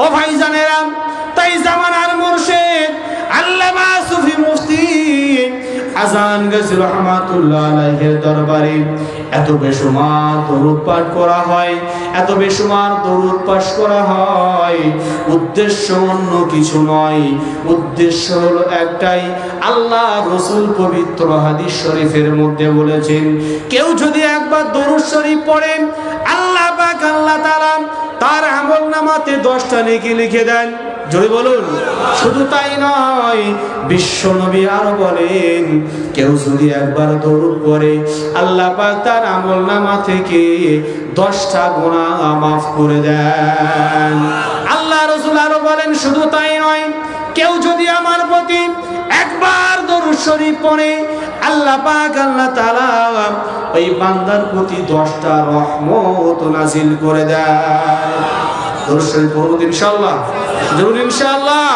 ও ভাইজানেরা, তাই জামানার মুর্শিদ আল্লামা সুফি মুফতি আজান গাজী রাহমাতুল্লাহ আলাইহির দরবারে এত বেশুমার দরুদ পাঠ করা হয়, এত বেশুমার দরুদ পাঠ করা হয়। উদ্দেশ্য অন্য কিছু নয়, উদ্দেশ্য হলো একটাই। আল্লাহ রাসূল পবিত্র হাদিস শরীফের মধ্যে বলেছেন, কেউ যদি একবার দরুদ শরীফ পড়ে আল্লাহ পাক আল্লাহ তাআলা তার আমলনামাতে 10টা নেকি লিখে দেন। জোরে বলুন। শুধু তাই নয়, বিশ্ব নবী আরো বলেন, কেউ যদি একবার দরুদ পড়ে আল্লাহ পাক তার আমলনামা থেকে 10টা গুনাহ মাফ করে দেন। আল্লাহ রাসূল আরো বলেন, শুধু তাই নয়, কেউ যদি আমার প্রতি একবার দরুদ শরীফ পড়ে আল্লাহ পাক আল্লাহ তাআলা ওই বান্দার প্রতি 10টা রহমত নাযিল করে দেয়। দরুদ শরীফ পড়ুন ইনশাআল্লাহ, জরুর ইনশাআল্লাহ।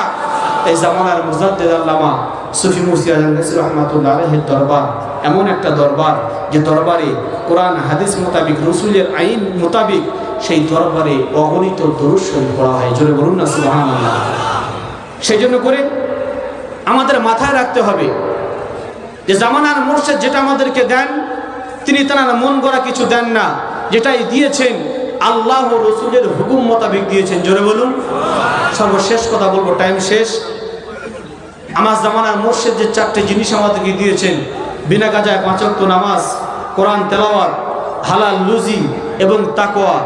এই জামানার মুজাদ্দিদ আল্লামা সুফি মুফতি আজান গাজী রাহমাতুল্লাহ আলাইহির দরবার এমন একটা দরবার, যে দরবারে কোরআন হাদিস মোতাবিক, রাসূলের আইন মোতাবিক সেই দরবারে অগণিত দরুদ শরীফ পড়া হয়। জোরে বলুন না সুবহানাল্লাহ। সেই জন্য করে আমাদের মাথায় রাখতে হবে যে জামানার মুর্শিদ যেটা আমাদেরকে দেন, তিনি তার মন গড়া কিছু দেন না, যেটাই দিয়েছেন আল্লাহ ও রাসূলের হুকুম মোতাবেক দিয়েছেন। জোরে বলুন। সর্বশেষ কথা বলবো, টাইম শেষ। আমার জামানার মুর্শিদ যে 4টে জিনিস আমাদেরকে দিয়েছেন, বিনা কাজায় 5 ওয়াক্ত নামাজ, কোরআন তেলাওয়াত, হালাল রুজি এবং তাকওয়া,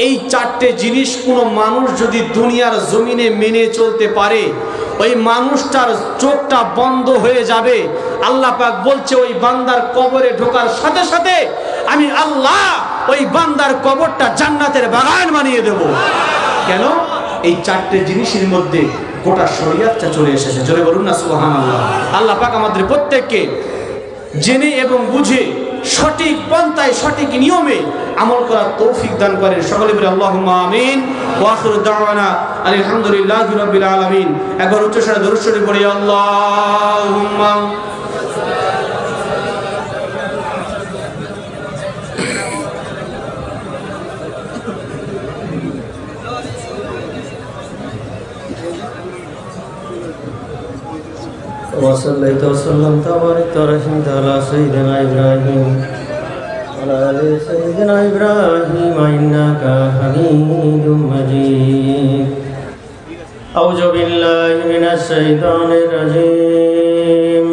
এই 4টে জিনিস কোনো মানুষ যদি দুনিয়ার জমিনে মেনে চলতে পারে, ওই মানুষটার চোখটা বন্ধ হয়ে যাবে। আল্লাহ পাক বলছে, ওই বান্দার কবরে ঢোকার সাথে সাথে আমি আল্লাহ ওই বান্দার কবরটা জান্নাতের বাগান বানিয়ে দেব। কেন? এই 4টে জিনিসের মধ্যে গোটা শরীয়তটা চলে এসেছে। জোরে বলুন না সুবহানাল্লাহ। আল্লাহ পাক আমাদের প্রত্যেককে জেনে এবং বুঝে সঠিক পন্থায় সঠিক নিয়মে আমল করার তৌফিক দান করেন। সকলে বলি আল্লাহুম্মা আমিন। ওয়া আখিরু দাওয়ানা আলহামদুলিল্লাহি রাব্বিল আলামিন। একবার উচ্চস্বরে দরুদ শরীফ পড়ি, আল্লাহুম্মা وصليت وسلمت وباركت ورحمت على سيدنا إبراهيم وعلى آل سيدنا إبراهيم إنك حميد مجيد. أعوذ بالله من الشيطان الرجيم.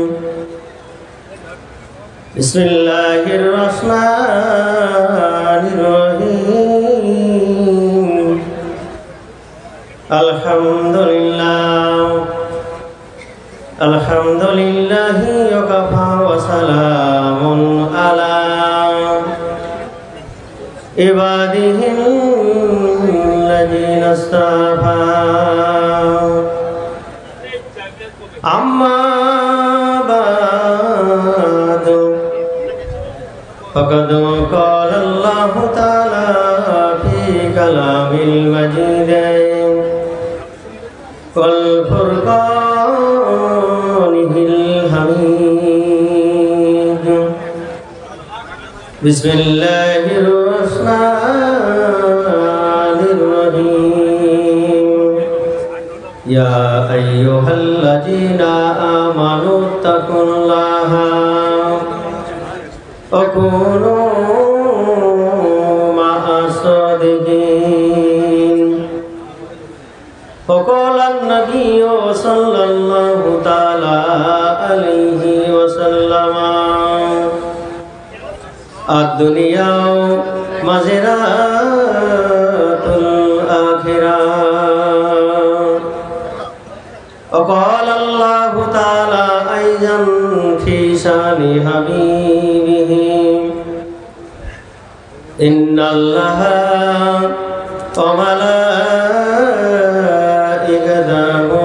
بسم الله الرحمن الرحيم. الحمد لله وكفى وسلام على عباده الذين اصطفى. أما بعد فقد قال الله تعالى في كلام المجيد والفرقان الحميد. بسم الله الرحمن الرحيم. يا أيها الذين آمنوا اتقوا الله وكونوا مع الصادقين. وقال النبي صلى الله تعالى عليه وسلم الدنيا مزرعة الآخرة. وقال الله تعالى أيضا في شأن حبيبه إن الله وملائكته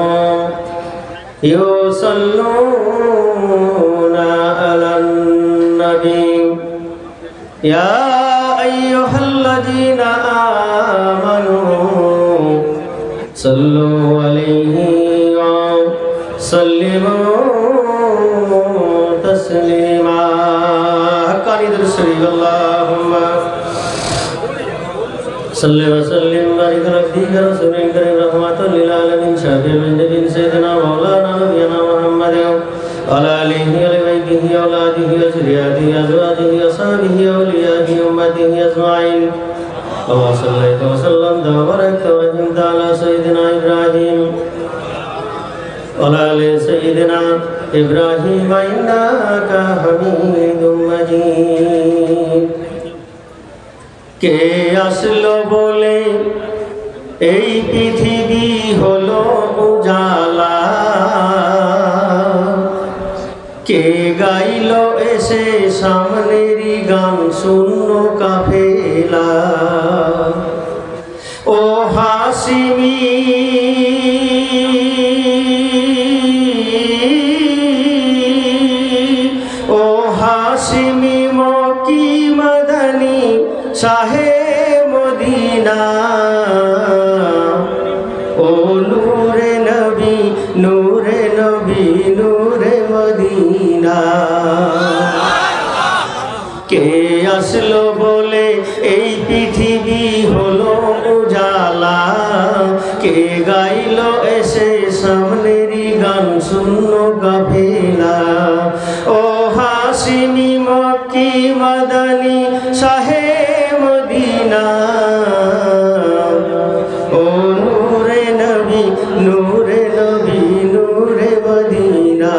يصلون على النبي يا أيها الذين آمنوا صلوا عليه وسلموا تسليما. حقا ندرس اللهم صلى وسلم وبارك على عبدك ورسولك الكريم رحمة للعالمين شافع بن سيدنا مولانا نبينا محمد وعلى آله وبيته وأولاده وذرياته وأزواجه وأصحابه وأوليائه أمته أجمعين كما صليت وسلمت وباركت ورحمت على سيدنا إبراهيم وعلى آل سيدنا إبراهيم إنك حميد مجيد কে আসলো বলে এই পৃথিবী হলো উজালা কে গাইলো এসে সামনেরই গান শূন্য কাফেলা ও হাসিমি ও হাসিমি মকি মদনী শাহে মদিনা ও নূরে নবী নূরে নবী নূরে মদিনা কে আসলো বলে এই পৃথিবী হলো উজালা কে গাইলো এসে সামনেরই গান শূন্য কাফেলা ও হাসিমি মক্কি মদনী শাহে মদিনা ও নূরে নবী নূরে নবী নূরে মদিনা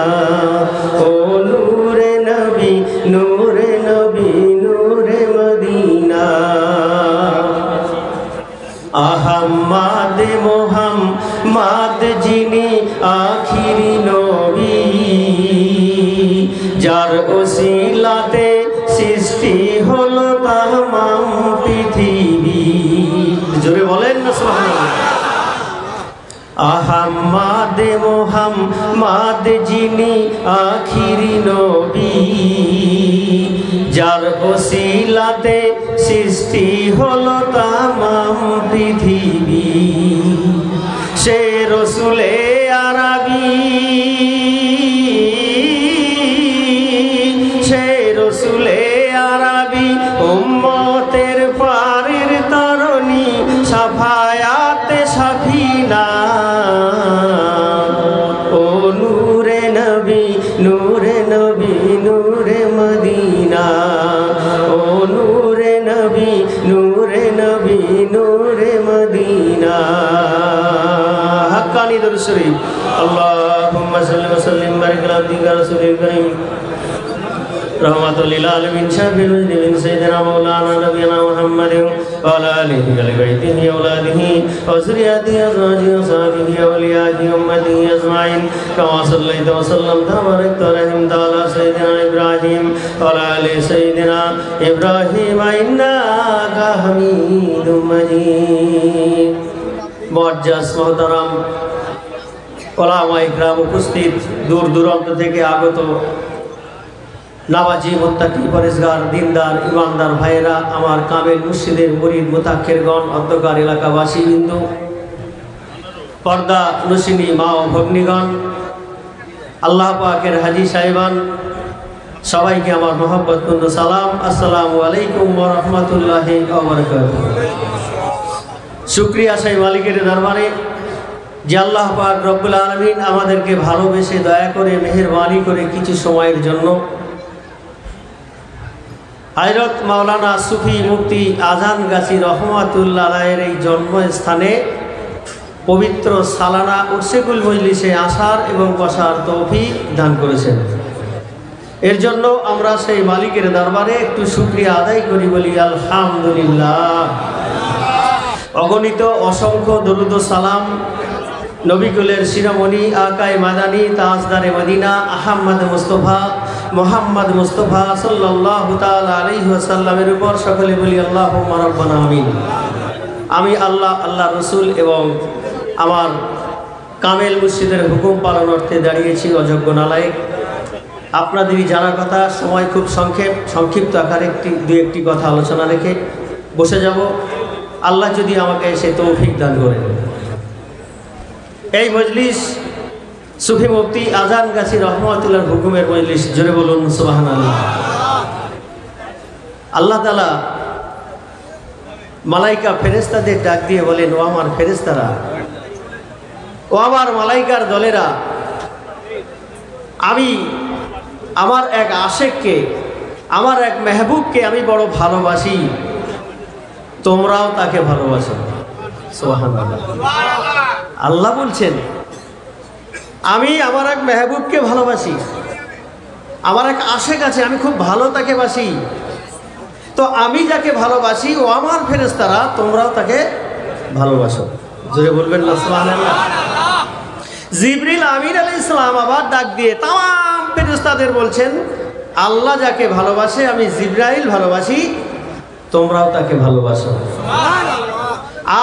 ও নূরে নবী নূরে নবী নূরে মদিনা আহম্মদ মোহাম্মদ যিনি আখিরি নবী যার ওসিলাতে সৃষ্টি হলো তামাম পৃথিবী জোরে বলেন না সুবহানাল্লাহ আহম্মদ মোহাম্মদ যিনি আখিরি নবী যার ওসিলাতে সৃষ্টি হলো তামাম পৃথিবী সে রসুলে আরবি সে রসুলে আরবি উম্মতের পারের তরণী সাফায়াতে সাফিনা ও নূরে নবী নূরে নবী নূরে মদিনা ও নূরে নবী নূরে নবী নূরে মদিনা হাক্কানি দরুদ শরীফ আল্লাহুম্মা সাল্লি ওয়া সাল্লিম বারিক আলা আবদিকা রাসূলিল কারীম রহমাতুল আলামিন শাফিউল মুজনিবিন সাইয়্যিদিনা মাওলানা নবিয়িনা মুহাম্মাদিন ওয়া আলা আলিহি ওয়া বাইতিহি ওয়া আওলাদিহি ওয়া যুররিয়াতিহি ওয়া আজওয়াজিহি ওয়া সাহবিহি ওয়া আওলিয়াইহি উম্মতিহি আজমাইন কামা সাল্লাইতা ওয়া সাল্লামতা ওয়া বারাকতা ওয়া রাহিমতা আলা সাইয়্যিদিনা ইব্রাহিম ওয়া আলা আলি সাইয়্যিদিনা ইব্রাহিম ইন্নাকা হামিদুম মাজিদ মুআজ্জাজ মুহতারাম ওলামা ইকরাম উপস্থিত দূর দূরান্ত থেকে আগত নামাজি মুত্তাকি পরেশগার দিনদার ইমানদার ভাইয়েরা আমার কামেল মুর্শিদের মুরিদ মুতাক্কিরগণ অধ্যকার এলাকাবাসী বিন্দু পর্দা নসিনী মা ও ভগ্নীগণ আল্লাহ পাকের হাজী সাহেবান সবাইকে আমার মহব্বতপূর্ণ সালাম আসসালামু আলাইকুম ওয়া রাহমাতুল্লাহি ওয়া বারাকাতুহু শুকরিয়া সেই মালিকের দরবারে যে আল্লাহ পাক রব্বুল আলামিন আমাদেরকে ভালোবেসে দয়া করে মেহেরবানি করে কিছু সময়ের জন্য হযরত মাওলানা সুফি মুফতি আজান গাছি রহমাতুল্লাহ আলাইহির এই জন্মস্থানে পবিত্র সালানা উরসেকুল মজলিসে আসার এবং বসার তৌফিক দান করেছেন। এর জন্য আমরা সেই মালিকের দরবারে একটু শুকরিয়া আদায় করি, বলি আলহামদুলিল্লাহ। অগণিত অসংখ্য দরুদ ও সালাম নবীকুলের শিরোমণি আকায়ে মাদানী তাজদারে মদিনা আহমদ মুস্তফা মোহাম্মদ মুস্তফা সাল্লাল্লাহু তাআলা আলাইহি ওয়াসাল্লামের উপর সকলে বলি আল্লাহুম্মা রাব্বানা আমিন। আমি আল্লাহ, আল্লাহ রসুল এবং আমার কামেল মুর্শিদের হুকুম পালন অর্থে দাঁড়িয়েছি অযোগ্য নালায়েক। আপনাদেরই জানার কথা, সময় খুব সংক্ষিপ্ত আকারে দু একটি কথা আলোচনা রেখে বসে যাব, আল্লাহ যদি আমাকে সে তৌফিক দান করেন। এই মজলিস সুফি মুফতি আজান গাছি রহমাতুল্লাহর হুকুমের মজলিস, জোরে বলুন সুবহানাল্লাহ। আল্লাহ তাআলা মালাইকা ফেরেশতাদের ডাক দিয়ে বলেন, ও আমার ফেরেশতারা, ও আমার মালাইকার দলেরা, আমি আমার এক আশেককে, আমার এক মেহবুবকে আমি বড় ভালোবাসি, তোমরাও তাকে ভালোবাসো। সুবহানাল্লাহ। আল্লাহ বলছেন, আমি আমার এক মেহবুবকে ভালোবাসি, আমার এক আশেক আছে, আমি খুব ভালো তাকে বাসি, তো আমি যাকে ভালোবাসি ও আমার ফেরেশতারা তোমরাও তাকে ভালোবাসো। জোরে বলবেন না সুবহানাল্লাহ। জিবরিল আমিন আলাইহিস সালাম আবার ডাক দিয়ে তাম ফেরেশতাদের বলছেন, আল্লাহ যাকে ভালোবাসে আমি জিবরাইল ভালোবাসি, তোমরাও তাকে ভালোবাসো।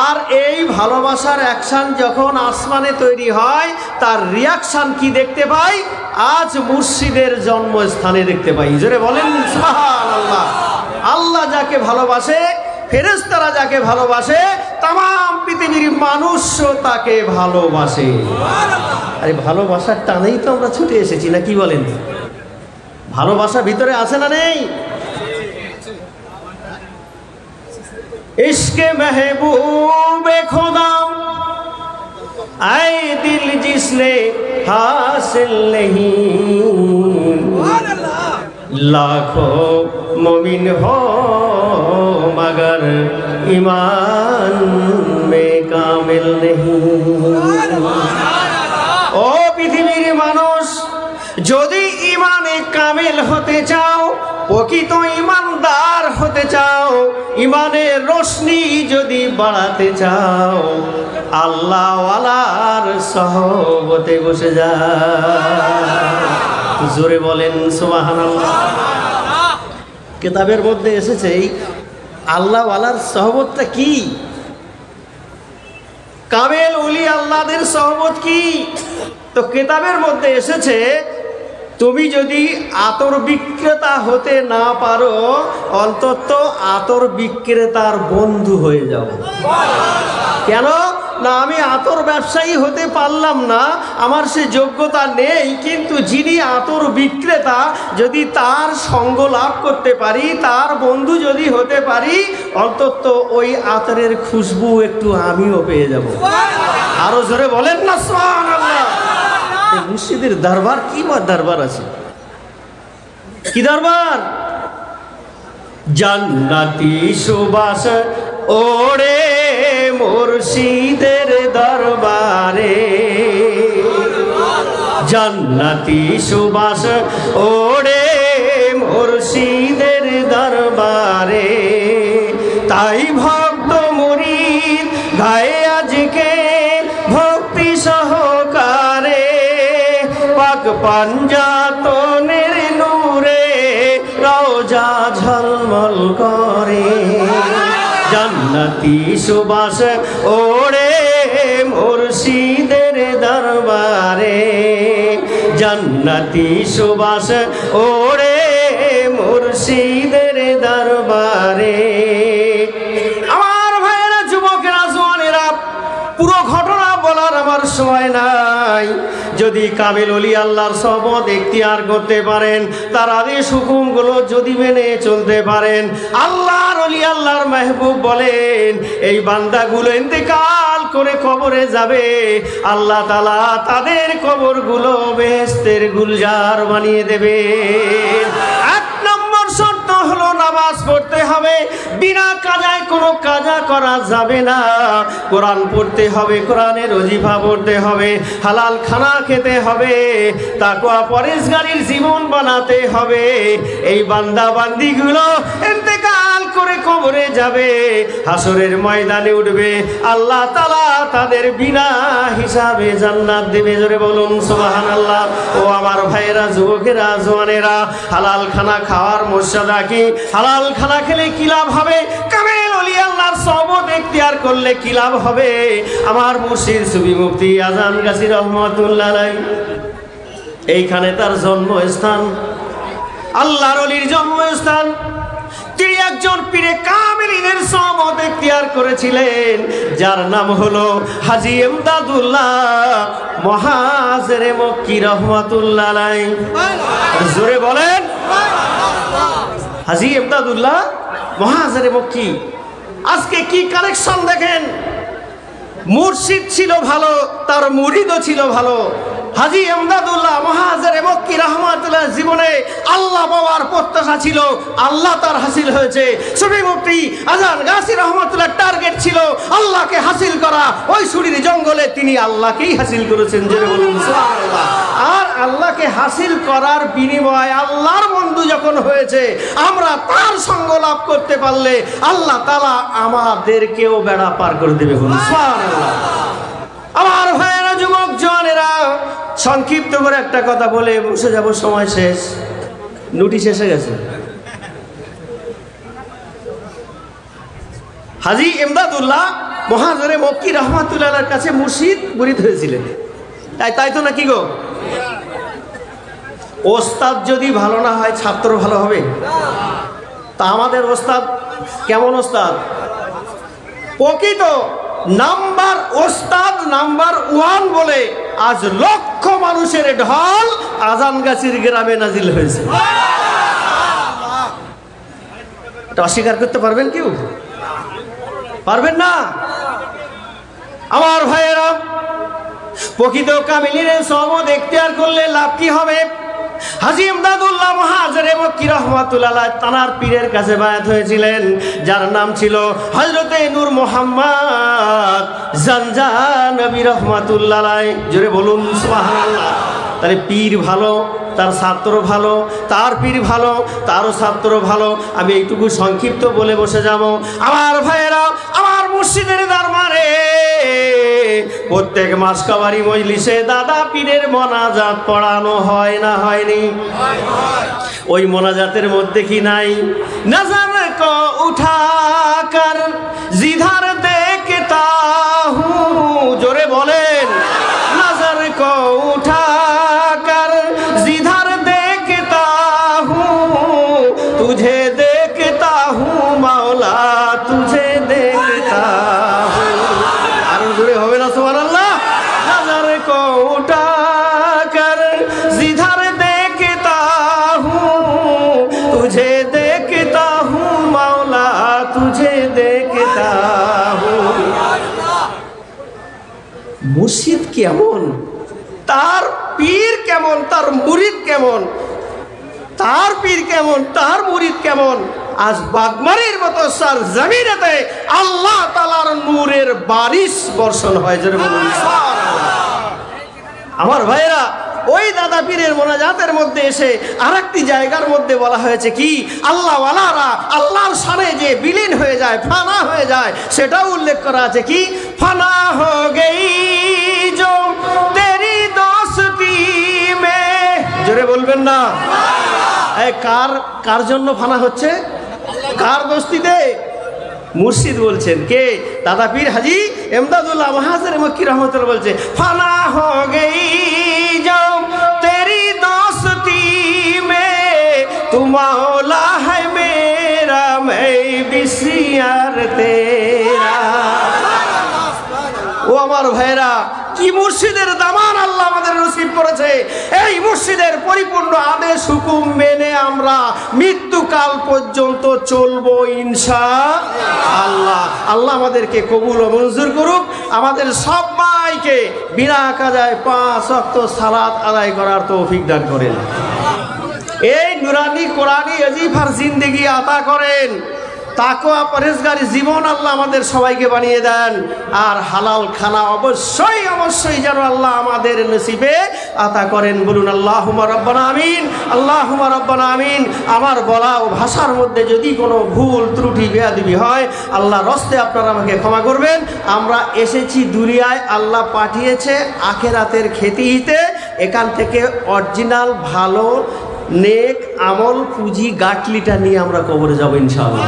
আর এই ভালোবাসার অ্যাকশন যখন আসমানে তৈরি হয়, তার রিয়াকশন কি দেখতে পাই? আজ মুর্শিদের জন্মস্থানে দেখতে পাই। জোরে বলেন সুবহানাল্লাহ। আল্লাহ যাকে ভালোবাসে, ফেরেশতারা যাকে ভালোবাসে, তাম পৃথিবীর মানুষও তাকে ভালোবাসে। আরে ভালোবাসার টানেই তো আমরা ছুটে এসেছি, না কি বলেন? ভালোবাসা ভিতরে আছে না নেই? इश्क़ महबूब खुदा आए दिल जिसने हासिल नहीं, लाखों मोमिन हो मगर ईमान में कामिल नहीं। ओ पृथ्वीर मानुष, যদি ইমানে কামিল হতে চাও, প্রকৃত ইমানদার হতে চাও, ইমানের রোশনি যদি বাড়াতে চাও, আল্লাহওয়ালার সহবতে বসে যাও। জোরে বলেন সুবহানাল্লাহ। কিতাবের মধ্যে এসেছে এই আল্লাহওয়ালার সহবতটা কি, কামেল ওলি আল্লাহদের সহবত কি? তো কিতাবের মধ্যে এসেছে, তুমি যদি আতর বিক্রেতা হতে না পারো, অন্তত আতর বিক্রেতার বন্ধু হয়ে যাও। কেন না, আমি আতর ব্যবসায়ী হতে পারলাম না, আমার সে যোগ্যতা নেই, কিন্তু যিনি আতর বিক্রেতা, যদি তার সঙ্গ লাভ করতে পারি, তার বন্ধু যদি হতে পারি, অন্তত ওই আতরের খুশবু একটু আমিও পেয়ে যাব। আরো জোরে বলেন না সুবহানাল্লাহ। মুর্শিদের দরবার কি দরবার আছে, কি দরবার? জান্নাতি সুবাস ওড়ে মুর্শিদের দরবারে, জান্নাতি সুবাস ওড়ে মুর্শিদের দরবারে, তাই ভক্ত মুরিদ গায়ে আজকে ভক্তি সহকারে, পাক পাঞ্জাতনের নূরে রওজা ঝলমল করে, জান্নাতি সুবাস ওড়ে মুর্শিদের দরবারে, জান্নাতি সুবাস ওড়ে মুর্শিদের দরবারে। আমার ভাইয়েরা, যুবকেরা, জওয়ানেরা, পুরো ঘটনা বলার আমার সময় নাই। যদি কামিল ওলি আল্লাহর সহবত ইখতিয়ার করতে পারেন, তার আদেশ হুকুমগুলো যদি মেনে চলতে পারেন, আল্লাহর ওলি আল্লাহর মেহবুব বলেন, এই বান্দাগুলো ইন্তেকাল করে কবরে যাবে, আল্লাহ তাআলা তাদের কবরগুলো বেহেশতের গুলজার বানিয়ে দেবে। এক নম্বর শর্ত হলো নামাজ পড়তে হবে, বিনা কাজায় কোনো কাজা করা যাবে না। কোরআন পড়তে হবে, কোরআনের ওজিফা পড়তে হবে, হালাল খানা খেতে হবে, তাকওয়া পরেজগারির জীবন বানাতে হবে। এই বান্দা বান্দিগুলো ইন্তেকাল করে কবরে যাবে, হাসরের ময়দানে উঠবে, আল্লাহ তাআলা তাদের বিনা হিসাবে জান্নাত দেবে। জোরে বলুন সুবহানাল্লাহ। ও আমার ভাইয়েরা, যুবকেরা, জওয়ানেরা, হালাল খানা খাওয়ার মর্যাদা কি? হালাল খানা খেলে কি লাভ হবে? কামেল ওলি আল্লাহর সহবত ইখতিয়ার করলে কি লাভ হবে? আমার মুর্শিদ সুফি মুফতি আজান গাছী রহমাতুল্লাহ আলাইহি, এইখানে তার জন্মস্থান, আল্লাহর ওলির জন্মস্থান। তিনি একজন পীরে কামিলিনের সহবত ইখতিয়ার করেছিলেন, যার নাম হলো হাজী ইমদাদুল্লাহ মুহাজিরে মক্কি রহমাতুল্লাহ আলাইহি। জোরে বলেন, হাজী ইমদাদুল্লাহ মুহাজিরে মক্কি আজকে কি কালেকশন দেখেন, মুর্শিদ ছিল ভালো, তার মুরিদও ছিল ভালো। হাজী এমদাদুল্লাহ মহাজের মক্কি রহমাতুল্লাহ জীবনে আল্লাহ পাওয়ার প্রত্যাশা ছিল, আল্লাহ তার হাসিল হয়েছে। সুফি মুফতি আজান গাছি রহমাতুল্লাহ টার্গেট ছিল আল্লাহকে হাসিল করা। ওই সুরির জঙ্গলে তিনি আল্লাহকেই হাসিল করেছেন, জোরে বলুন সুবহানাল্লাহ। আর আল্লাহকে হাসিল করার বিনিময়ে আল্লাহর বন্ধু যখন হয়েছে, আমরা তার সঙ্গ লাভ করতে পারলে আল্লাহ তাআলা আমাদেরকেও বেড়া পার করে দেবে, বলুন সুবহানাল্লাহ। আমার ভাইয়েরা, যুবক জওয়ানেরা, সংক্ষিপ্ত করে একটা কথা বলে বসে যাব, সময় শেষ, নোটিশ এসে গেছে। হাজী এমদাদুল্লাহ মহাজরে মক্কি রহমাতুল্লাহর কাছে মুর্শিদ মুরিদ হয়েছিলেন, তাই তো নাকি গো? ওস্তাদ যদি ভালো না হয় ছাত্র ভালো হবে? তা আমাদের ওস্তাদ কেমন ওস্তাদ? প্রকৃত নাম্বার ওস্তাদ নাম্বার 1 বলে আজ লক্ষ মানুষের ঢল আজানগাছির গ্রামে নাজিল হয়েছে। এটা অস্বীকার করতে পারবেন কেউ? পারবেন না। আমার ভাইয়েরা, প্রকৃত কামিলিনের সওয়াব এখতিয়ার করলে লাভ কি হবে? হাজী এমদাদুল্লাহ মহাজরে মক্কি রহমাতুল্লাহ তানার পীরের কাছে বায়াত হয়েছিলেন, যার নাম ছিল হযরতে নূর মুহাম্মদ জানজানবী রহমাতুল্লাহ। জোরে বলুন সুবহানাল্লাহ। তাহলে পীর ভালো, তার ছাত্র ভালো, তার পীর ভালো, তারও ছাত্র ভালো। আমি এইটুকু সংক্ষিপ্ত বলে বসে যাব। আমার ভাইয়েরা, আমার মুর্শিদের দরবারে প্রত্যেক মাসকাবারি মজলিসে দাদা পীরের মোনাজাত পড়ানো হয় না হয়নি? ওই মোনাজাতের মধ্যে কি নাই? নজর কো উঠাকর জিধার দেখতা হুঁ, জোরে বলেন, নজর কো উঠাকর জিধার দেখতা হুঁ, তুঝে দেখতা হুঁ মাওলা, তুঝে দেখতা হুঁ। আরো জোরে হবে না সুবহানাল্লাহ? নজর কো উঠাকর জিধার দেখতা হুঁ, তুঝে দেখতা হুঁ মাওলা, তুঝে দেখতা হুঁ। মুর্শিদ কেমন, তার পীর কেমন, তার মুরিদ কেমন, তার পীর কেমন, তার মুরিদ কেমন, আজ বাগমারির মতো সার জমিনেতে আল্লাহ তাআলার নূরের বারিশ বর্ষণ হয়, জোরে বলুন সুবহানাল্লাহ। আমার ভাইয়েরা, ওই দাদা পীরের মোনাজাতের মধ্যে এসে আরেকটি জায়গার মধ্যে বলা হয়েছে কি, আল্লাহ ওয়ালারা আল্লাহর শানে যে বিলীন হয়ে যায়, ফানা হয়ে যায়, সেটাও উল্লেখ করা আছে কি, ফানা হো গই জো তেরি দোস্তি মে। জোরে বলবেন না? কার জন্য ফানা হচ্ছে? কার দোস্তিতে? মুর্শিদ বলছেন, কে? দাদা পীর হাজী এমদাদুল্লাহ মহাজরে মক্কি রহমাতুল্লাহ বলছে, ফানা হো গই জো তেরি দোস্তি মে, তু মৌলা है मेरा मैं बिसियार तेरा। ও আমার ভাইরা, কি মুর্শিদের দামান আল্লাহ আমাদের নসিব করেছে। এই মুর্শিদের পরিপূর্ণ আদেশ হুকুম মেনে আমরা মৃত্যুকাল পর্যন্ত চলবো ইনশাআল্লাহ। আল্লাহ আমাদেরকে কবুল ও মঞ্জুর করুক। আমাদের সবাইকে বিনা কাজায় 5 ওয়াক্ত সালাত আদায় করার তৌফিক দান করেন। এই নুরানি কোরআনি ওজিফার জিন্দেগি আতা করেন। তাকওয়া পরহেজগারি জীবন আল্লাহ আমাদের সবাইকে বানিয়ে দেন। আর হালাল খানা অবশ্যই অবশ্যই যেন আল্লাহ আমাদের নসিবে আতা করেন। বলুন আল্লাহুম্মা রাব্বানা আমিন, আল্লাহুম্মা রাব্বানা আমিন। আমার বলা ও ভাষার মধ্যে যদি কোনো ভুল ত্রুটি বেয়াদবি হয়, আল্লাহর হস্তে আপনারা আমাকে ক্ষমা করবেন। আমরা এসেছি দুনিয়ায়, আল্লাহ পাঠিয়েছে আখেরাতের খেতিতে। এখান থেকে অরিজিনাল ভালো নেক আমল পুঁজি গাটলিটা নিয়ে আমরা কবরে যাব ইনশাআল্লাহ।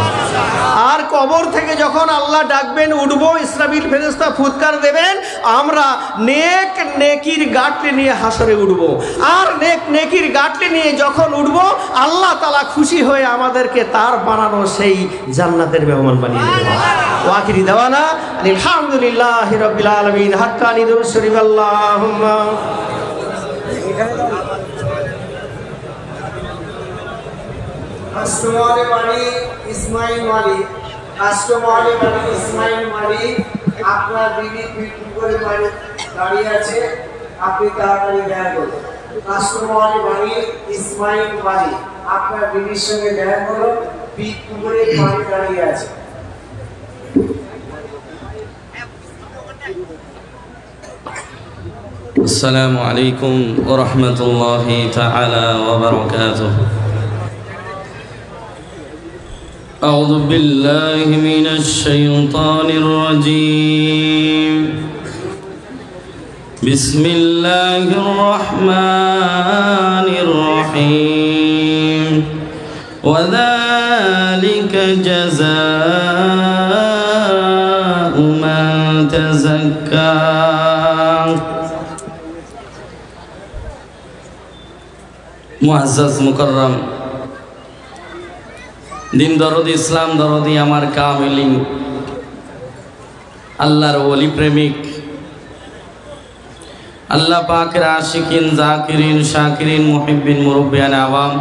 আর কবর থেকে যখন আল্লাহ ডাকবেন, উঠবো, ইসরাফিল ফেরেশতা ফুৎকার দেবেন, আমরা নেক নেকির গাটলি নিয়ে হাসরে উঠবো। আর নেক নেকির গাটলি নিয়ে যখন উঠবো, আল্লাহ তাআলা খুশি হয়ে আমাদেরকে তার বানানো সেই জান্নাতের মেহমান বানিয়ে দেবেন। ওয়াকিরি দাওয়ানা আলহামদুলিল্লাহি রাব্বিল আলামিন। হাক্কানি দুরূদ শরীফ আল্লাহুম্মা। हमारे वाली इस्माइल वाली কাস্টমার বাড়ি ইসমাইল মালিক, আপনার বিবি বিক্রি করে বাড়ি দাঁড়িয়ে আছে, আপনি তাড়াতাড়ি দেখা করুন। কাস্টমার বাড়ি ইসমাইল মালিক, আপনার বিবির সঙ্গে দেখা করুন, বিক্রি করে বাড়ি দাঁড়িয়ে আছে। السلام عليكم ورحمة الله تعالى وبركاته. أعوذ بالله من الشيطان الرجيم. بسم الله الرحمن الرحيم. وذلك جزاء من تزكى. মুআজ্জাজ মুকাররম দিন দরদি ইসলাম দরদি আমার কামিলিন আল্লাহর ওলি প্রেমিক আল্লাহ পাকের আশিকিন জাকিরিন শাকিরিন মুহিব্বিন মুরব্বিয়ান আওয়াম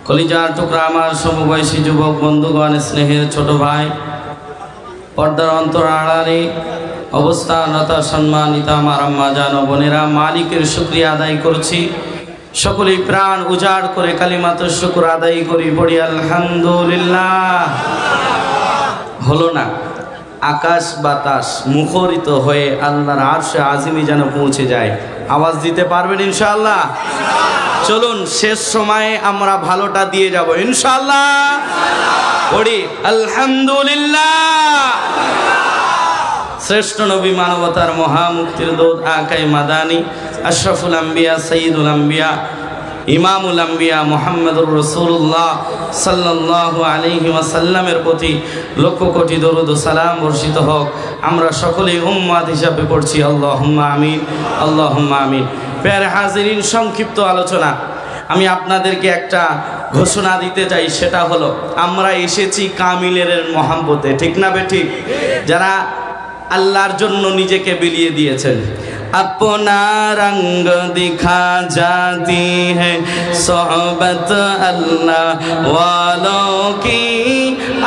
কলিজার টুকরা আমার সমবয়সী যুবক বন্ধুগণ স্নেহের ছোট ভাই পর্দার অন্তর আড়ালে অবস্থানরত সম্মানিতা আমার আম্মা জান ও বোনেরা, মালিকের শুকরিয়া আদায় করছি। সকলেই প্রাণ উজাড় করে কালিমাত শুকর আদায় করি, পড়ি আলহামদুলিল্লাহ। হলো না, আকাশ বাতাস মুখরিত হয়ে আল্লাহর আরশে আজিমি যেন পৌঁছে যায়। আওয়াজ দিতে পারবেন ইনশাআল্লাহ? চলুন শেষ সময়ে আমরা ভালোটা দিয়ে যাব ইনশাআল্লাহ। পড়ি আলহামদুলিল্লাহ। শ্রেষ্ঠ নবী মানবতার মহামুক্তির দূত আকাই মাদানী আশরাফুল আম্বিয়া সাইয়্যিদুল আম্বিয়া ইমামুল আম্বিয়া মুহাম্মদুর রাসূলুল্লাহ সাল্লাল্লাহু আলাইহি ওয়াসাল্লামের প্রতি লক্ষ কোটি দরুদ ও সালাম বর্ষিত হোক। আমরা সকলেই উম্মাত হিসাবে পড়ছি আল্লাহুম্মা আমিন, আল্লাহুম্মা আমিন। প্রিয় হাজিরিন, সংক্ষিপ্ত আলোচনা আমি আপনাদেরকে একটা ঘোষণা দিতে চাই, সেটা হলো আমরা এসেছি কামিলের মহব্বতে, ঠিক না বেঠিক? যারা আল্লাহর জন্য নিজেকে বিলিয়ে দিয়েছেন। अपना रंग दिखा जाती है सोहबत अल्लाह वालों की,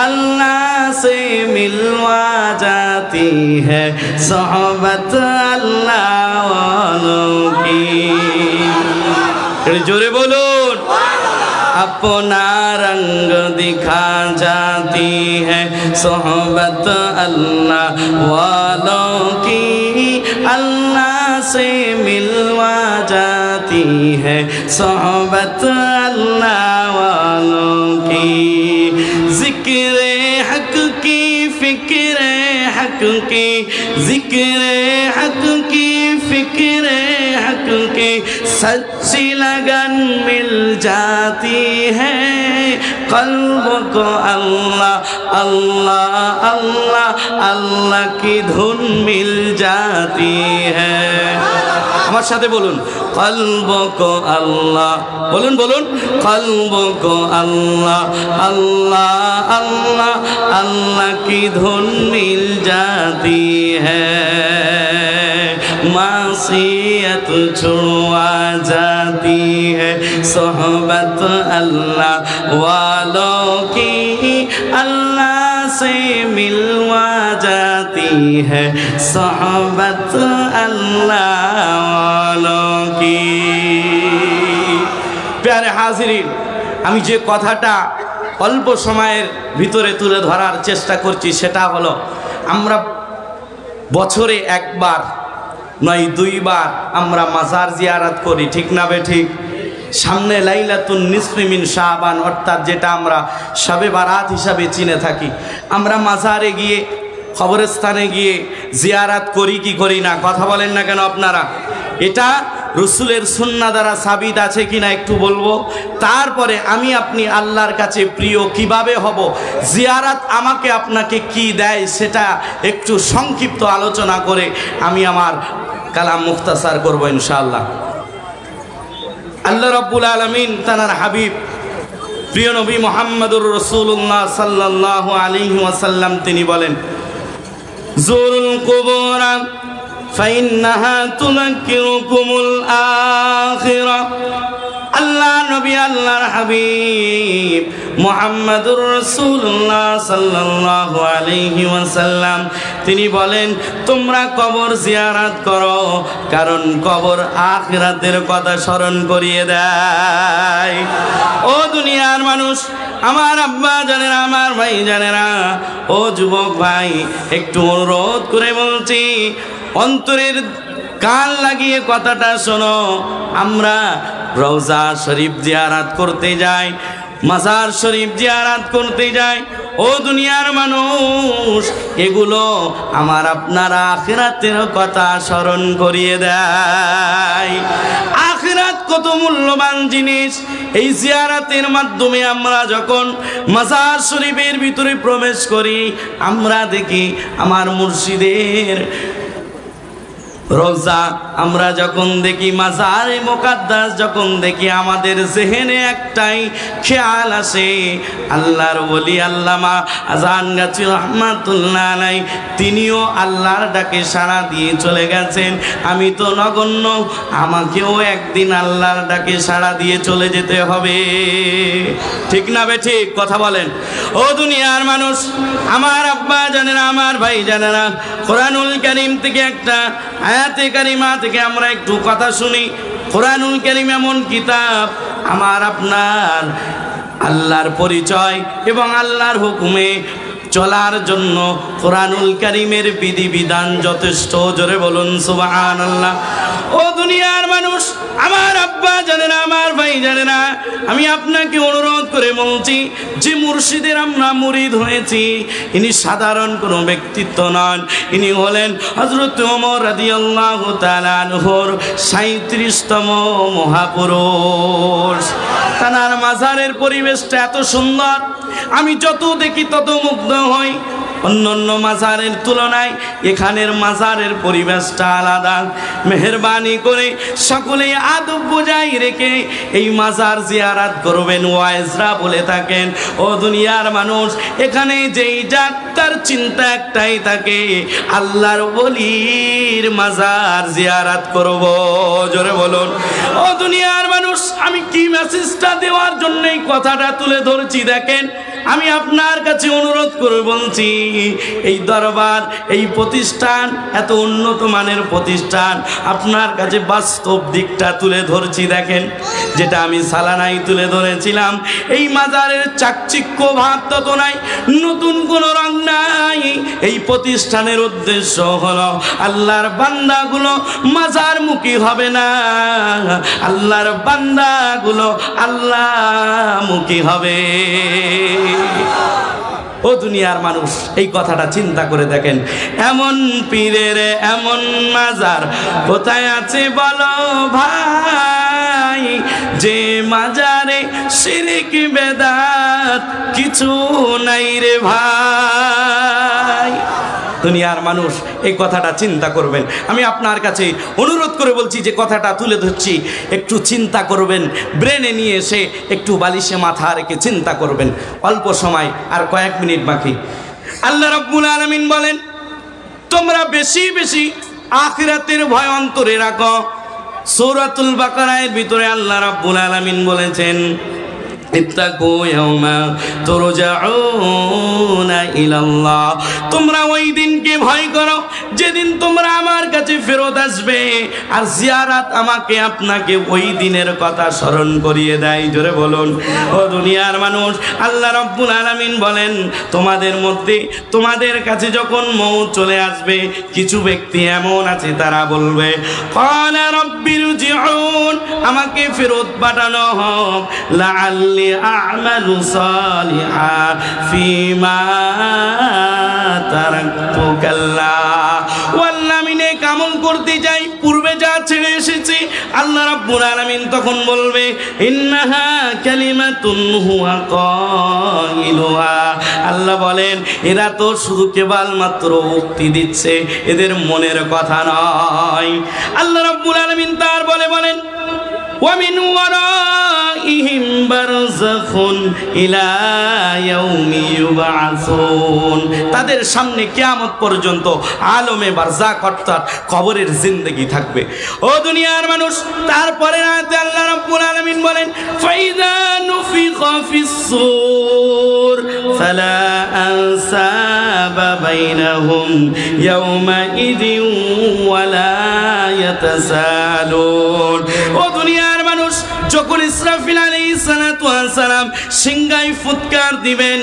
अल्लाह से मिलवा जाती है सोहबत अल्लाह वालों की। जोरे बोलून, अपना रंग दिखा जाती है सोहबत अल्लाह वालों की, अल्लाह से मिलवा जाती है सोहबत अल्लाह वालों की। जिक्रे हक की फिक्रे हक की, जिक्रे हक की फिक्रे हक की सच्ची लगन मिल जाती है कल्ब को अल्लाह अल्लाह अल्लाह अल्लाह की धुन मिल जाती है। আমার সাথে বলুন, কলব কো আল্লাহ, বলুন বলুন, কলব কো আল্লাহ আল্লাহ আল্লাহ আল্লাহ की धुन मिल जाती है। मासियत छुड़वा जाती है सोहबत अल्लाह वालों की, अल्लाह से मिलवा जाती है सोहबत अल्लाह वालों की। प्यारे हाजिरिन, আমি যে কথাটা অল্প সময়ের ভিতরে তুলে ধরার চেষ্টা করছি সেটা হলো, আমরা বছরে একবার নয় দুইবার আমরা মাজার জিয়ারত করি, ঠিক না বেঠিক? সামনে লাইলাতুন নিসফি মিন শাবান, অর্থাৎ যেটা আমরা শবে বারাত হিসাবে চিনে থাকি, আমরা মাজারে গিয়ে কবরস্থানে গিয়ে জিয়ারত করি কি করি না? কথা বলেন না কেন আপনারা? এটা রসুলের সুন্নাহ দ্বারা সাবিত আছে কিনা একটু বলবো। তারপরে আমি আপনি আল্লাহর কাছে প্রিয় কিভাবে হব, জিয়ারত আমাকে আপনাকে কি দেয়, সেটা একটু সংক্ষিপ্ত আলোচনা করে আমি আমার কালাম মুখতাসার করবো ইনশাআল্লাহ। আল্লাহ রাব্বুল আলামিন তানার হাবিব প্রিয় নবী মুহাম্মদুর রাসূলুল্লাহ সাল্লাল্লাহু আলাইহি ওয়াসাল্লাম তিনি বলেন, জুরুল কুবুর ফাইন্নাহা তুযাক্কিরুকুমুল আখিরা। আল্লাহ নবী আল্লাহর হাবিব মুহাম্মাদুর রাসূলুল্লাহ সাল্লাল্লাহু আলাইহি ওয়াসাল্লাম তিনি বলেন, তোমরা কবর জিয়ারত করো, কারণ কবর আখিরাতের কথা স্মরণ করিয়ে দেয়। ও দুনিয়ার মানুষ, আমার আব্বা জানেরা, আমার ভাই জানেরা, ও যুবক ভাই, একটু অনুরোধ করে বলছি, অন্তরের কান লাগিয়ে কথাটা শোনো। আমরা রওজা শরীফ জিয়ারত করতে যাই, মাজার শরীফ জিয়ারত করতে যাই। ও দুনিয়ার মানুষ, এগুলো আমার আপনার আখিরাতের কথা স্মরণ করিয়ে দেয়। আখিরাত কত মূল্যবান জিনিস। এই জিয়ারতের মাধ্যমে আমরা যখন মাজার শরীফের ভিতরে প্রবেশ করি, আমরা দেখি আমার মুর্শিদের রোজা, আমরা যখন দেখি মাজারে মুকাদ্দাস যখন দেখি, আমাদের জেহেনে একটাই খেয়াল আসে, আল্লাহর ওলি আল্লামা আজান গাছি রহমাতুল্লাহ আলাই তিনিও আল্লাহর ডাকে সাড়া দিয়ে চলে গেছেন। আমি তো নগণ্য, আমাকেও একদিন আল্লাহর ডাকে সাড়া দিয়ে চলে যেতে হবে। ঠিক না বে ঠিক? কথা বলেন। ও দুনিয়ার মানুষ, আমার আব্বা জানেরা, আমার ভাই জানেরা, কোরআনুল কারীম থেকে একটা আয়াতে কারিমা থেকে আমরা একটু কথা শুনি। কোরআনুল কারীম এমন কিতাব, আমার আপনার আল্লাহর পরিচয় এবং আল্লাহর হুকুমে চলার জন্য কোরআনুল কারীমের বিধিবিধান যথেষ্ট। জোরে বলুন সুবহানাল্লাহ। ও দুনিয়ার মানুষ, আমার আব্বা জানেনা, আমার ভাই জানেনা, আমি আপনাকে অনুরোধ করে বলছি, যে মুর্শিদের আমরা মুরিদ হয়েছি, ইনি সাধারণ কোনো ব্যক্তিত্ব নন। ইনি হলেন হযরত ওমর রাদিয়াল্লাহু তাআলা আনহুর 37তম মহাপুরুষ। তার মাজারের পরিবেশটা এত সুন্দর, আমি যত দেখি তত মুগ্ধ হই। অন্যান্য মাজারের তুলনায় এখানের মাজারের পরিবেশটা আলাদা। মেহেরবানি করে সকলে আদব বজায় রেখে এই মাজার জিয়ারত করবেন। ওয়াইজরা বলে থাকেন, ও দুনিয়ার মানুষ, এখানে যেই যাক তার চিন্তা একটাই থাকে, আল্লাহর ওলির মাজার জিয়ারত করব। জোরে বলুন। ও দুনিয়ার মানুষ, আমি কি মেসেজটা দেওয়ার জন্য এই কথাটা তুলে ধরছি দেখেন। আমি আপনার কাছে অনুরোধ করে বলছি, এই দরবার, এই প্রতিষ্ঠান এত উন্নত মানের প্রতিষ্ঠান, আপনার কাছে বাস্তব দিকটা তুলে ধরছি দেখেন। যেটা আমি সালানাই তুলে ধরেছিলাম, এই মাজারের চাকচিক্য ভাব তত নাই, নতুন কোনো রং নাই। এই প্রতিষ্ঠানের উদ্দেশ্য হলো আল্লাহর বান্দাগুলো মাজারমুখী হবে না, আল্লাহর বান্দাগুলো আল্লাহমুখী হবে। ও দুনিয়ার মানুষ, এই কথাটা চিন্তা করে দেখেন, এমন পীরের এমন মাজার কোথায় আছে বলো ভাই, যে মাজারে শিরক বেদাত কিছু নাই রে ভাই। দুনিয়ার মানুষ, এই কথাটা চিন্তা করবেন। আমি আপনার কাছে অনুরোধ করে বলছি, যে কথাটা তুলে ধরছি একটু চিন্তা করবেন, ব্রেনে নিয়ে এসে একটু বালিশে মাথা রেখে চিন্তা করবেন। অল্প সময়, আর কয়েক মিনিট বাকি। আল্লাহ রাব্বুল আলামিন বলেন, তোমরা বেশি বেশি আখিরাতের ভয় অন্তরে রাখো। সূরাতুল বাকারার ভিতরে আল্লাহ রাব্বুল আলামিন বলেছেন, ইত্তাকু ইয়াওমা তুরজাউনা ইলাল্লাহ, তোমরা ওই দিনকে ভয় করো যেদিন তোমরা আমার কাছে ফেরত আসবে। আর জিয়ারত আমাকে আপনাকে ওই দিনের কথা স্মরণ করিয়ে দেয়। জোরে বলুন। ও দুনিয়ার মানুষ, আল্লাহ রাব্বুল আলামিন বলেন, তোমাদের মধ্যে, তোমাদের কাছে যখন মউত চলে আসবে, কিছু ব্যক্তি এমন আছে তারা বলবে, ক্বালা রাব্বিরজিউন, আমাকে ফেরত পাঠানো হোক, লাআল্লি আ'মালু সালিহা ফীমা তারাকতু, কাল্লা, ওয়াল্লাহ আমি নেক আমল করতে যাই, পূর্বে যা ছেড়ে এসেছি। আল্লাহ রাব্বুল আলামিন তখন বলবে, ইন্নাহা কালিমাতুন হুয়া কাইলুহা, আল্লাহ বলেন, এরা তো শুধু কেবলমাত্র উক্তি দিচ্ছে, এদের মনের কথা নয়। আল্লাহ রাব্বুল আলামিন তার বলেন, ওয়া মিন ওয়ারা ওয়ারাইহিম বারযাখুন ইলা ইয়াউমি ইউবআসুন। তাদের সামনে কিয়ামত পর্যন্ত আলমে বারযাখ অর্থাৎ কবরের জিন্দেগি থাকবে। ও দুনিয়ার মানুষ, তারপরে আয়াতে আল্লাহ রাব্বুল আলামিন বলেন ফাইযা নুফিখা ফিস-সূর ফালা আনসাবা বাইনাহুম ইয়াওমাইযিন ওয়ালা ইয়াতাসালুন। ও দুনিয়ার মানুষ, যখন ইসরাফিল আলাইহিস সালাতু ওয়াস সালাম সিংহায় ফুৎকার দিবেন,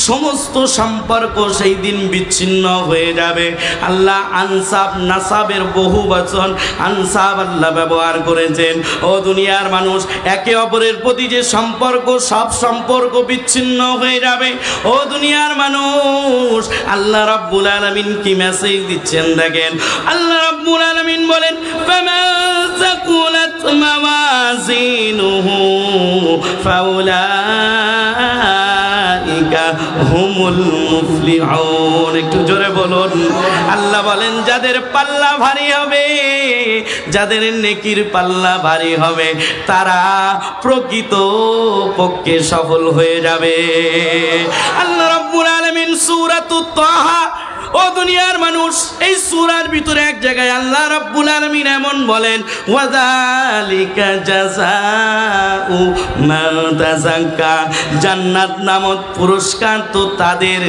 সমস্ত সম্পর্ক সেই দিন বিচ্ছিন্ন হয়ে যাবে। আল্লাহ আনসাব নাসাবের বহু বচন আনসাব আল্লাহ ব্যবহার করেছেন। ও দুনিয়ার মানুষ, একে অপরের প্রতি যে সম্পর্ক, সব সম্পর্ক বিচ্ছিন্ন হয়ে যাবে। ও দুনিয়ার মানুষ, আল্লাহ রাব্বুল আলামিন কি মেসেজ দিচ্ছেন দেখেন। আল্লাহ রাব্বুল আলামিন বলেন ফামান সাকুলাত মাওয়াজিনুহু ফাউলাইকা হুমুল মুফলিহুন। একটু জোরে বলুন। আল্লাহ বলেন যাদের পাল্লা ভারী হবে, যাদের নেকির পাল্লা ভারী হবে, তারা প্রকৃত পক্ষে সফল হয়ে যাবে। আল্লাহ রাব্বুল আলামিন সূরাতুত তাহা, ও দুনিয়ার মানুষ, এই সূরার ভিতরে এক জায়গায় আল্লাহ রাব্বুল আলামিন এমন বলেন ওয়াযালিকা জাযাউ মান তাযাক্কা। জান্নাত নামক পুরস্কার তো তাদের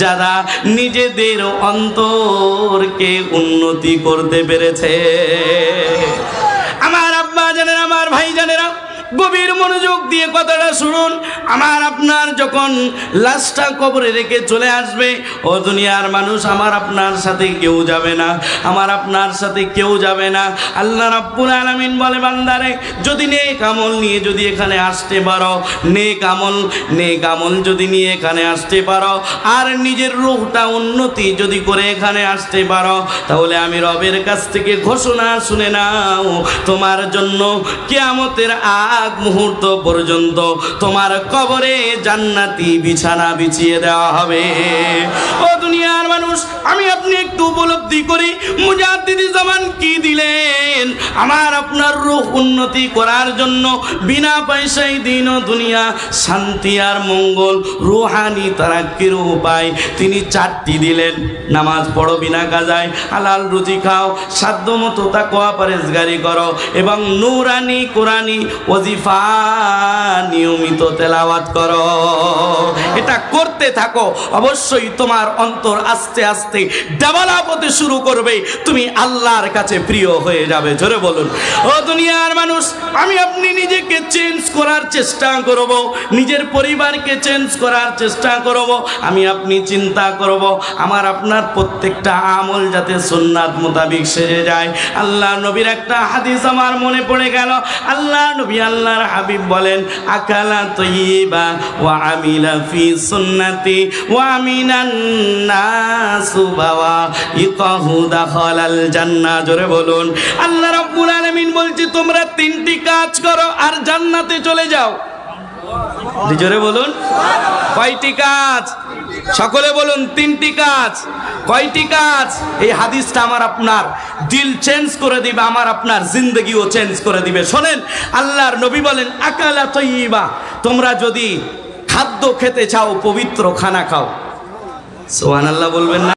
যারা নিজেদের অন্তরকে উন্নতি করতে পেরেছে। আমার আব্বা জানেন, আমার ভাই জানেরা, গভীর মনোযোগ দিয়ে কথাটা শুনুন। আমার আপনার যখন লাশটা কবরে রেখে চলে আসবে, ও দুনিয়ার মানুষ, আমার আপনার সাথে কেউ যাবে না, আমার আপনার সাথে কেউ যাবে না। আল্লাহ রাব্বুল আলামিন বলে বান্দারে, যদি নেক আমল নিয়ে যদি এখানে আসতে পারো, নেক আমল যদি নিয়ে এখানে আসতে পারো, আর নিজের রূহটা উন্নতি যদি করে এখানে আসতে পারো, তাহলে আমি রবের কাছ থেকে ঘোষণা শুনে নাও, তোমার জন্য কিয়ামতের আগ মুহূর্ত পর্যন্ত তোমার কবরে জান্নাতি বিছানা বিছিয়ে দেওয়া হবে। ও দুনিয়ার মানুষ, আমি আপনি একটু উপলব্ধি করি মুজাদ্দিদি জামান কি দিলেন আমার আপনার রূহ উন্নতি করার জন্য। বিনা পয়সায় দিন ও দুনিয়া শান্তি আর মঙ্গল, রুহানি তারাক্কির উপায় তিনি 4টি দিলেন। নামাজ পড়ো বিনা কাজায়, হালাল রুজি খাও, সাধ্য মতো তাকওয়া পরহেজগারি করো, এবং নূরানি কোরআনি ওজিফা নিয়মিত তেলাওয়াত করো। এটা করতে থাকো, অবশ্যই তোমার অন্তর আস্তে আস্তে ডেভেলপ হতে শুরু করবে, তুমি আল্লাহর কাছে প্রিয় হয়ে যাবে। জোরে বলুন। ও দুনিয়ার মানুষ, আমি আপনি নিজেকে চেঞ্জ করার চেষ্টা করব, নিজের পরিবারকে চেঞ্জ করার চেষ্টা করব, আমি আপনি চিন্তা করব আমার আপনার প্রত্যেকটা আমল যাতে সুন্নাত মোতাবেক সেরে যায়। আল্লাহ নবীর একটা হাদিস আমার মনে পড়ে গেল। আল্লাহ নবী, আল্লাহর হাবিব বলেন আকালা তাইয়্যিবা ওয়া আমিলা ফি সুন্নতি ওয়া মিনান নাসু বাওয়া ইকাহু দাখালাল জান্নাহ। জোরে বলুন। আল্লাহ রাব্বুল আলামিন বলছে তোমরা 3টি কাজ করো আর জান্নাতে চলে যাও। জোরে বলুন। কয়টি কাজ? সকলে বলুন 3টি কাজ। কয়টি কাজ? এই হাদিসটা আমার আপনার দিল চেঞ্জ করে দিবে, আমার আপনার জিন্দেগিও চেঞ্জ করে দিবে। শোনেন, আল্লাহর নবী বলেন আকালা তাইয়্যিবা, তোমরা যদি খাদ্য খেতে চাও পবিত্র খানা খাও। সুবহানাল্লাহ বলবেন না?